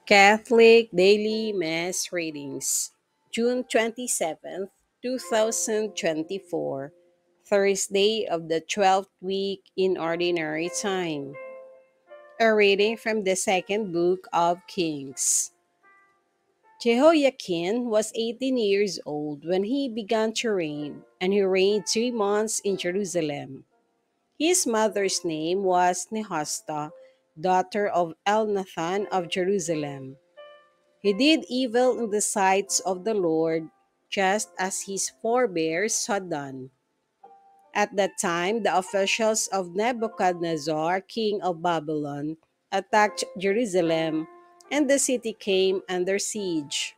Catholic Daily Mass Readings, June 27th, 2024, Thursday of the 12th week in Ordinary Time. A reading from the second book of Kings. Jehoiakim was 18 years old when he began to reign, and he reigned 3 months in Jerusalem. His mother's name was Nehushta, daughter of Elnathan of Jerusalem. He did evil in the sights of the Lord, just as his forebears had done. At that time, the officials of Nebuchadnezzar, king of Babylon, attacked Jerusalem, and the city came under siege.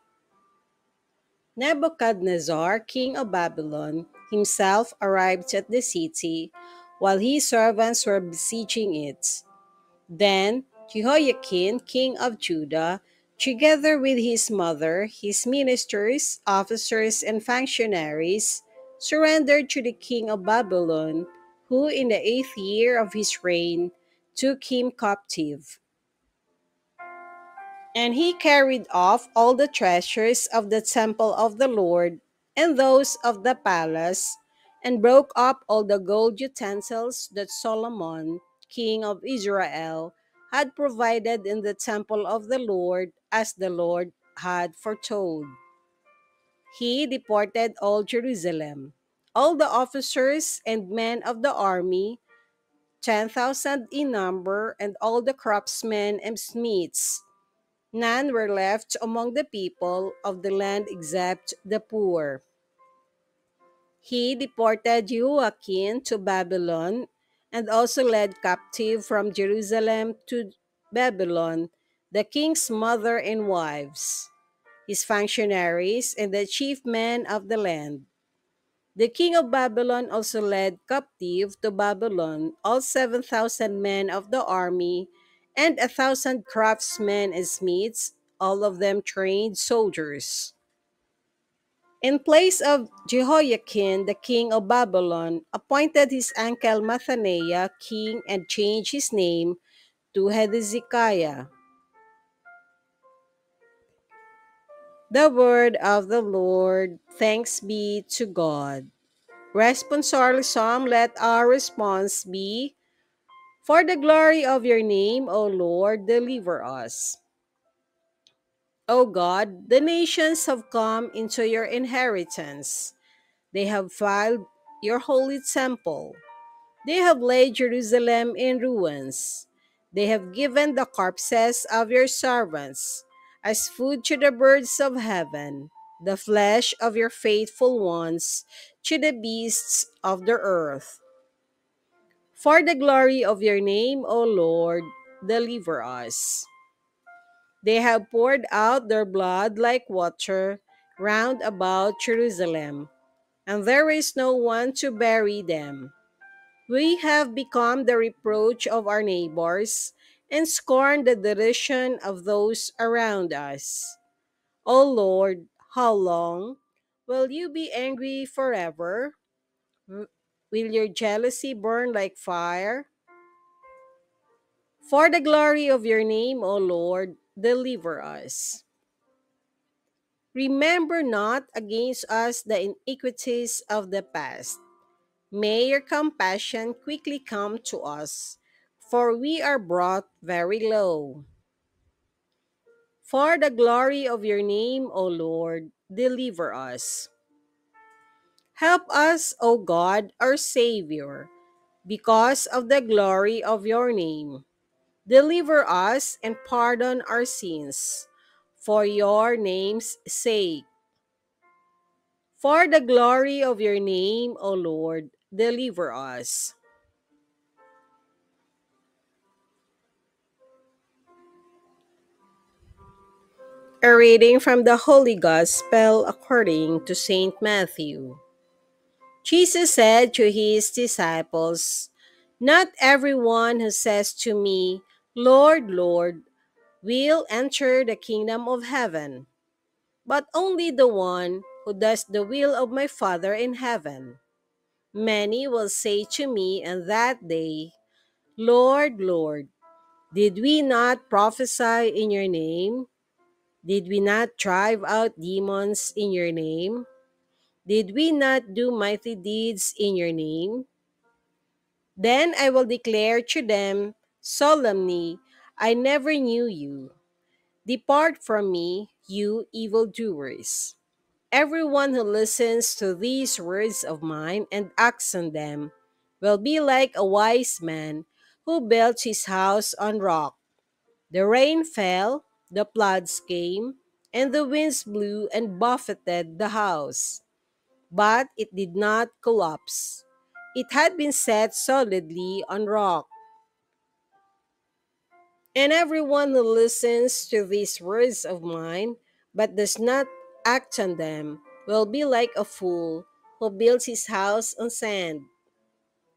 Nebuchadnezzar, king of Babylon, himself arrived at the city, while his servants were besieging it. Then Jehoiakim, king of Judah, together with his mother, his ministers, officers, and functionaries, surrendered to the king of Babylon, who in the 8th year of his reign took him captive. And he carried off all the treasures of the temple of the Lord and those of the palace, and broke up all the gold utensils that Solomon, king of Israel, had provided in the temple of the Lord, as the Lord had foretold. He deported all Jerusalem, all the officers and men of the army, 10,000 in number, and all the craftsmen and smiths. None were left among the people of the land except the poor. He deported Joachim to Babylon, and also led captive from Jerusalem to Babylon the king's mother and wives, his functionaries, and the chief men of the land. The king of Babylon also led captive to Babylon all 7,000 men of the army and 1,000 craftsmen and smiths, all of them trained soldiers. In place of Jehoiakim, the king of Babylon appointed his uncle Mathaniah king and changed his name to Hezekiah. The word of the Lord. Thanks be to God. Responsorial Psalm. Let our response be, for the glory of your name, O Lord, deliver us. O God, the nations have come into your inheritance. They have filed your holy temple. They have laid Jerusalem in ruins. They have given the corpses of your servants as food to the birds of heaven, the flesh of your faithful ones to the beasts of the earth. For the glory of your name, O Lord, deliver us. They have poured out their blood like water round about Jerusalem, and there is no one to bury them. We have become the reproach of our neighbors, and scorn the derision of those around us. O Lord, how long? Will you be angry forever? Will your jealousy burn like fire? For the glory of your name, O Lord, deliver us. Remember not against us the iniquities of the past. May your compassion quickly come to us, for we are brought very low. For the glory of your name, O Lord, deliver us. Help us, O God, our Savior, because of the glory of your name. Deliver us and pardon our sins, for your name's sake. For the glory of your name, O Lord, deliver us. A reading from the Holy Gospel according to St. Matthew. Jesus said to his disciples, "Not everyone who says to me, 'Lord, Lord,' will enter the kingdom of heaven, but only the one who does the will of my Father in heaven. Many will say to me in that day, 'Lord, Lord, did we not prophesy in your name? Did we not drive out demons in your name? Did we not do mighty deeds in your name? Then I will declare to them solemnly, I never knew you. Depart from me, you evildoers. Everyone who listens to these words of mine and acts on them will be like a wise man who built his house on rock. The rain fell, the floods came, and the winds blew and buffeted the house. But it did not collapse. It had been set solidly on rock. And everyone who listens to these words of mine but does not act on them will be like a fool who builds his house on sand.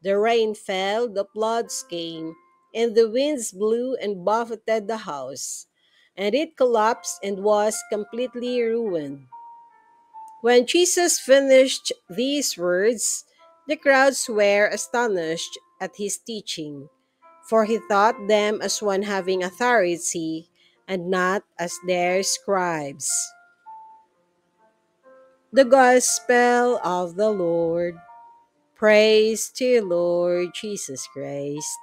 The rain fell, the floods came, and the winds blew and buffeted the house, and it collapsed and was completely ruined. When Jesus finished these words, the crowds were astonished at his teaching, for he taught them as one having authority and not as their scribes. The Gospel of the Lord. Praise to you, Lord Jesus Christ.